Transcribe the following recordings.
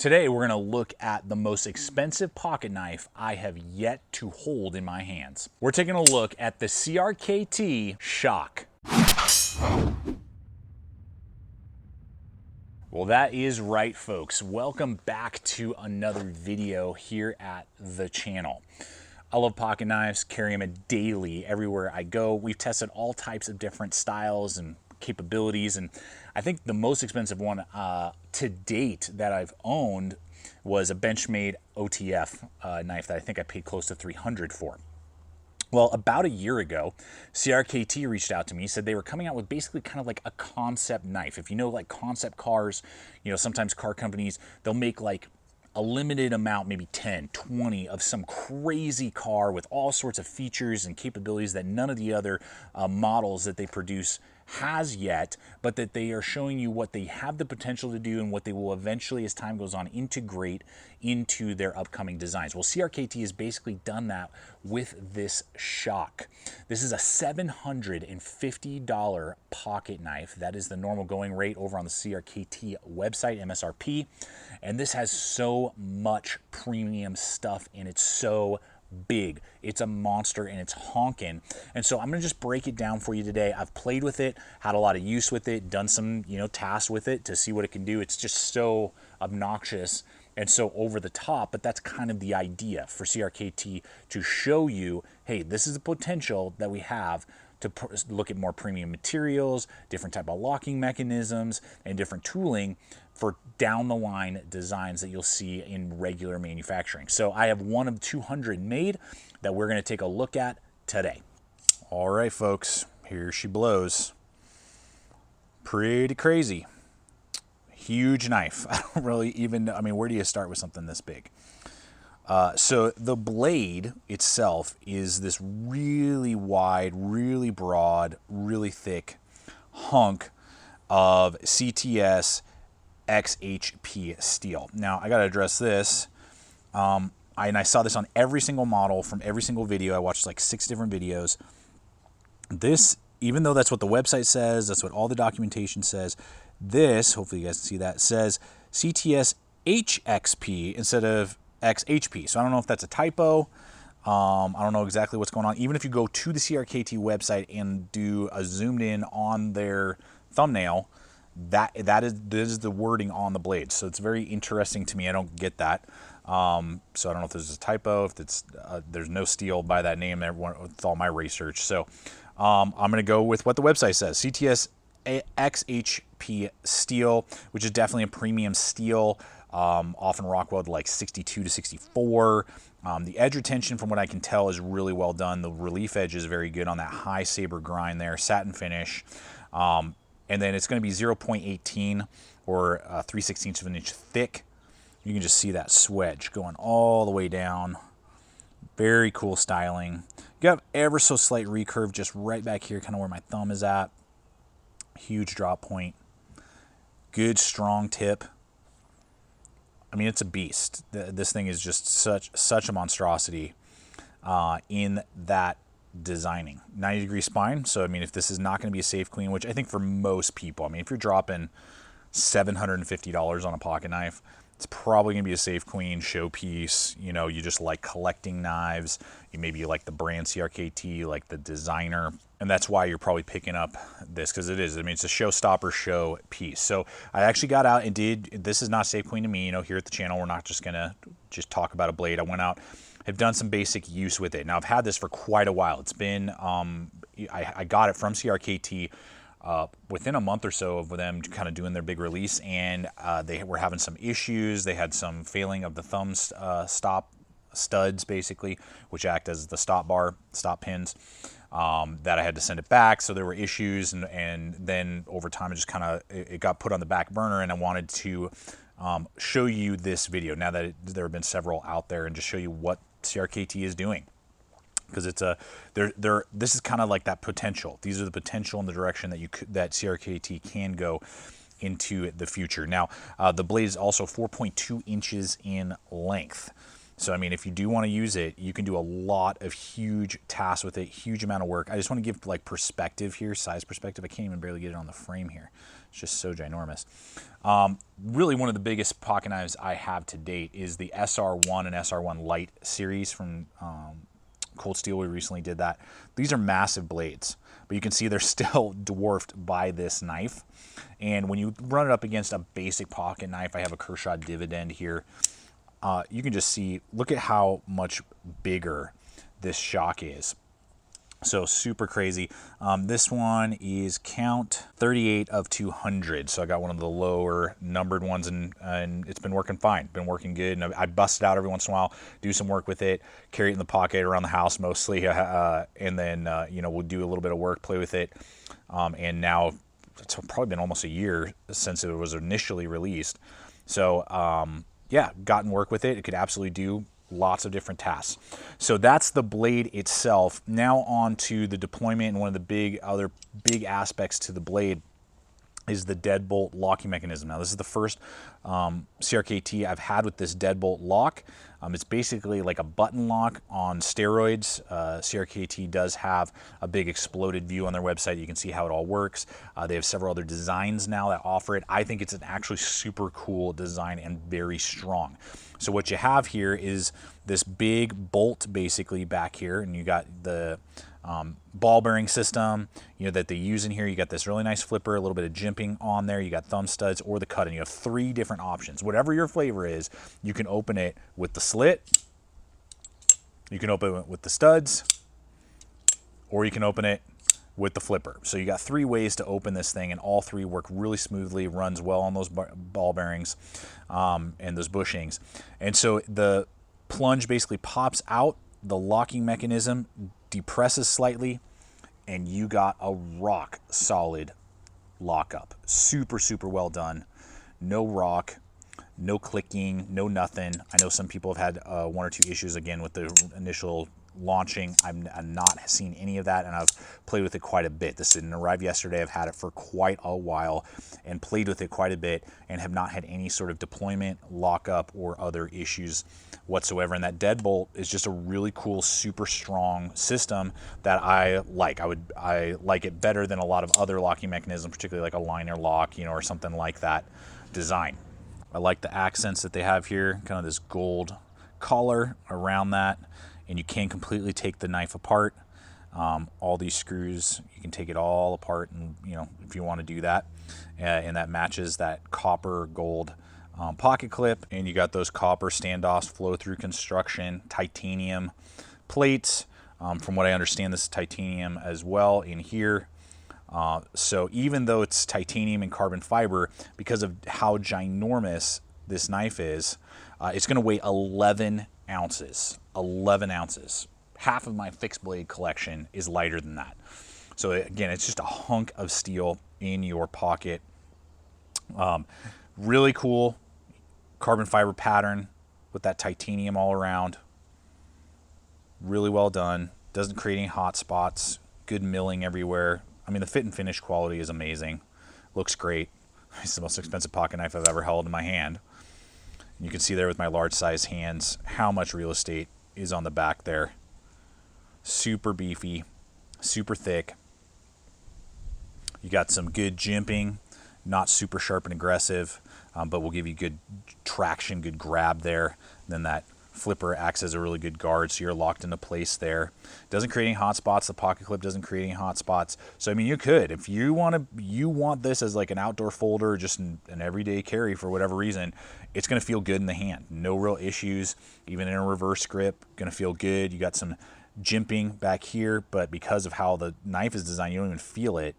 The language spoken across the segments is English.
Today we're going to look at the most expensive pocket knife I have yet to hold in my hands. We're taking a look at the CRKT XOC. Well, that is right, folks. Welcome back to another video here at the channel. I love pocket knives, carry them daily everywhere I go. We've tested all types of different styles and capabilities, and I think the most expensive one to date that I've owned was a Benchmade OTF knife that I think I paid close to $300 for. Well, about a year ago, CRKT reached out to me, said they were coming out with basically kind of like a concept knife. If you know, like concept cars, you know, sometimes car companies, they'll make like a limited amount, maybe 10, 20 of some crazy car with all sorts of features and capabilities that none of the other models that they produce has yet, but that they are showing you what they have the potential to do and what they will eventually, as time goes on, integrate into their upcoming designs. Well, CRKT has basically done that with this XOC. This is a $750 pocket knife. That is the normal going rate over on the CRKT website, MSRP. And this has so much premium stuff and it's so big. It's a monster and it's honking. And so I'm going to just break it down for you today. I've played with it, had a lot of use with it, done some, tasks with it to see what it can do. It's just so obnoxious and so over the top, but that's kind of the idea for CRKT, to show you, hey, this is the potential that we have to look at more premium materials, different type of locking mechanisms, and different tooling for down the line designs that you'll see in regular manufacturing. So I have one of 200 made that we're going to take a look at today. All right, folks, here she blows. Pretty crazy. Huge knife. I don't really even, where do you start with something this big? So the blade itself is this really wide, really broad, really thick hunk of CTS XHP steel. Now I got to address this. And I saw this on every single model from every single video. I watched like 6 different videos. This, even though that's what the website says, that's what all the documentation says, this, hopefully you guys can see that, says CTS HXP instead of XHP. So I don't know if that's a typo. I don't know exactly what's going on. Even if you go to the CRKT website and do a zoomed in on their thumbnail, this is the wording on the blade. So it's very interesting to me. I don't get that. So I don't know if there's a typo, if it's there's no steel by that name there with all my research. So I'm going to go with what the website says. CTS XHP steel, which is definitely a premium steel. Often Rockwell like 62 to 64. The edge retention, from what I can tell, is really well done. The relief edge is very good on that high saber grind there, satin finish. And then it's going to be 0.18 or 3/16 of an inch thick. You can just see that swedge going all the way down. Very cool styling. You have ever so slight recurve just right back here, kind of where my thumb is at. Huge drop point. Good strong tip. It's a beast. This thing is just such a monstrosity in that designing. 90-degree spine. So if this is not going to be a safe clean, which I think for most people, if you're dropping $750 on a pocket knife, it's probably going to be a safe queen showpiece. You just like collecting knives. Maybe you like the brand CRKT, you like the designer, and that's why you're probably picking up this, because it is. It's a showstopper show piece. So I actually got out and this is not safe queen to me. Here at the channel, we're not just going to talk about a blade. I went out, have done some basic use with it. Now I've had this for quite a while. It's been, I got it from CRKT within a month or so of them kind of doing their big release, and they were having some issues. They had some failing of the thumb stop studs, basically, which act as the stop pins, that I had to send it back. So there were issues, and then over time it got put on the back burner, and I wanted to show you this video now that there have been several out there, and just show you what CRKT is doing. Because it's this is kind of like that potential. These are the potential in the direction that CRKT can go into the future. Now, the blade is also 4.2 inches in length. So, I mean, if you do want to use it, you can do a lot of huge tasks with it, huge amount of work. I just want to give like perspective here, size perspective. I can't even barely get it on the frame here. It's just so ginormous. Really one of the biggest pocket knives I have to date is the SR1 and SR1 Lite series from Cold Steel. We recently did that. These are massive blades, but you can see they're still dwarfed by this knife. And when you run it up against a basic pocket knife, I have a Kershaw Dividend here. You can just see, look at how much bigger this shock is. So super crazy. This one is count 38 of 200. So I got one of the lower numbered ones, and it's been working fine. Been working good. And I bust it out every once in a while, do some work with it, carry it in the pocket around the house mostly, and then you know, we'll do a little bit of work, play with it. And now it's probably been almost a year since it was initially released. So yeah, gotten work with it. It could absolutely do lots of different tasks. So that's the blade itself. Now on to the deployment, and one of the other big aspects to the blade is the deadbolt locking mechanism. Now this is the first CRKT I've had with this deadbolt lock. It's basically like a button lock on steroids. CRKT does have a big exploded view on their website. You can see how it all works. They have several other designs now that offer it. I think it's an actually super cool design and very strong. So what you have here is this big bolt basically back here, and you got the ball bearing system, you know, that they use in here. You got this really nice flipper, a little bit of jimping on there. You got thumb studs or the cut, and you have 3 different options. Whatever your flavor is, you can open it with the slit, you can open it with the studs, or you can open it with the flipper. So you got 3 ways to open this thing, and all 3 work really smoothly, runs well on those ball bearings and those bushings. And so the plunge basically pops out, the locking mechanism depresses slightly, and you got a rock solid lockup. Super, super well done. No rock, no clicking, no nothing. I know some people have had 1 or 2 issues again with the initial launching. I'm not seen any of that, and I've played with it quite a bit. This didn't arrive yesterday. I've had it for quite a while and played with it quite a bit, and have not had any sort of deployment, lockup, or other issues whatsoever. And that deadbolt is just a really cool, super strong system that I like. I like it better than a lot of other locking mechanisms, particularly like a liner lock, you know, or something like that design. I like the accents that they have here, kind of this gold collar around that. And you can completely take the knife apart. All these screws, you can take it all apart, and you know, if you want to do that, and that matches that copper gold pocket clip. And you got those copper standoffs, flow through construction, titanium plates. From what I understand, this is titanium as well in here. So even though it's titanium and carbon fiber, because of how ginormous this knife is, it's going to weigh 11 ounces. 11 ounces. Half of my fixed blade collection is lighter than that. So again, it's just a hunk of steel in your pocket. Really cool carbon fiber pattern with that titanium all around. Really well done. Doesn't create any hot spots. Good milling everywhere. I mean, the fit and finish quality is amazing. Looks great. It's the most expensive pocket knife I've ever held in my hand. You can see there with my large size hands how much real estate is on the back there. Super beefy, super thick. You got some good jimping, not super sharp and aggressive, but will give you good traction, good grab there. Then that flipper acts as a really good guard, so you're locked into place there. Doesn't create any hot spots. The pocket clip doesn't create any hot spots. So I mean, you could, if you want this as like an outdoor folder, just an everyday carry for whatever reason, it's going to feel good in the hand. No real issues. Even in a reverse grip, going to feel good. You got some jimping back here, but because of how the knife is designed, you don't even feel it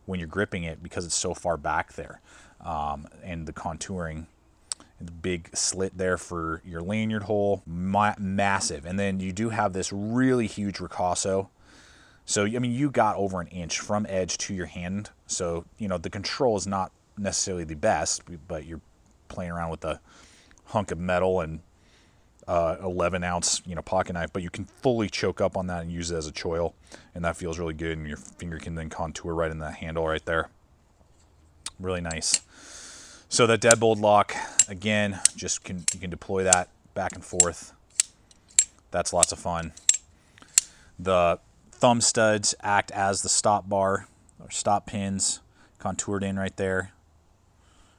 when you're gripping it because it's so far back there. And the contouring, the big slit there for your lanyard hole, massive. And then you do have this really huge ricasso. So, I mean, you got over an inch from edge to your hand. So, you know, the control is not necessarily the best, but you're playing around with a hunk of metal and 11 ounce, you know, pocket knife, but you can fully choke up on that and use it as a choil, and that feels really good, and your finger can then contour right in the handle right there. Really nice. So that deadbolt lock, again, you can deploy that back and forth That's lots of fun. The thumb studs act as the stop bar or stop pins, contoured in right there.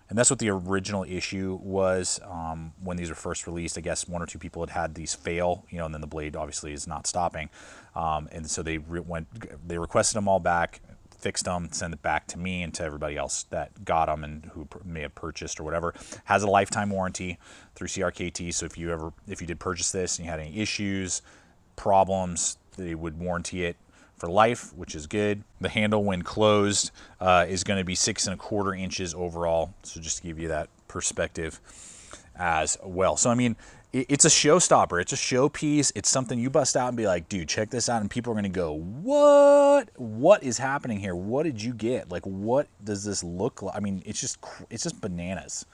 And that's what the original issue was when these were first released. I guess 1 or 2 people had these fail, you know, and then the blade obviously is not stopping. And so they requested them all back, fixed them, sent it back to me and to everybody else that got them and who may have purchased or whatever. Has a lifetime warranty through CRKT. So if you did purchase this and you had any issues, problems, they would warranty it for life, which is good. The handle when closed is going to be 6 1/4 inches overall. So just to give you that perspective as well. So I mean, it's a showstopper. It's a showpiece. It's something you bust out and be like, dude, check this out. And people are going to go, what? What is happening here? What did you get? Like, what does this look like? I mean, it's just bananas.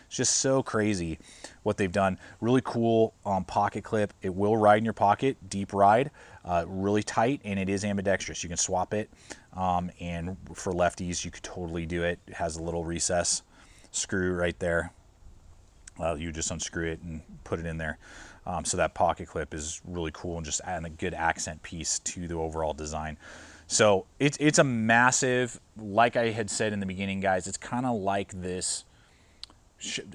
It's just so crazy what they've done. Really cool pocket clip. It will ride in your pocket, deep ride, really tight, and it is ambidextrous. You can swap it, and for lefties, you could totally do it. It has a little recess screw right there. You just unscrew it and put it in there. So that pocket clip is really cool and just adding a good accent piece to the overall design. So it's a massive, like I had said in the beginning, guys, it's kind of like this,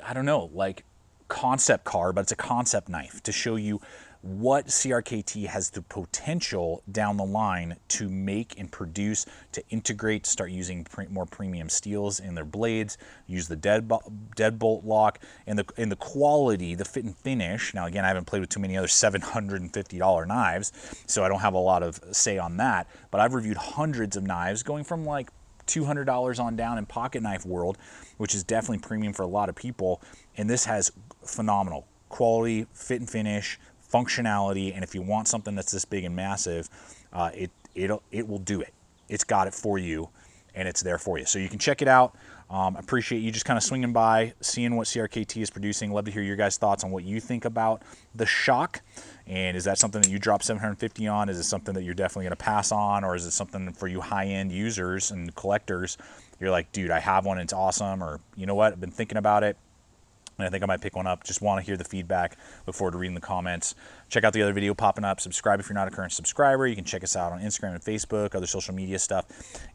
I don't know, like concept car, but it's a concept knife to show you what CRKT has the potential down the line to make and produce, to integrate, to start using more premium steels in their blades, use the deadbolt lock, and the quality, the fit and finish. Now again, I haven't played with too many other $750 knives, so I don't have a lot of say on that, but I've reviewed hundreds of knives going from like $200 on down in pocket knife world, which is definitely premium for a lot of people, and this has phenomenal quality, fit and finish, functionality, and if you want something that's this big and massive, it will do it. It's got it for you, and it's there for you. So you can check it out. Appreciate you just kind of swinging by, seeing what CRKT is producing. Love to hear your guys' thoughts on what you think about the Shock. And is that something that you drop $750 on? Is it something that you're definitely going to pass on? Or is it something for you high-end users and collectors? You're like, dude, I have one, it's awesome. Or, you know what, I've been thinking about it, and I think I might pick one up. Just want to hear the feedback. Look forward to reading the comments. Check out the other video popping up. Subscribe if you're not a current subscriber. You can check us out on Instagram and Facebook, other social media stuff.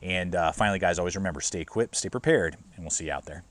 And finally, guys, always remember, stay equipped, stay prepared, and we'll see you out there.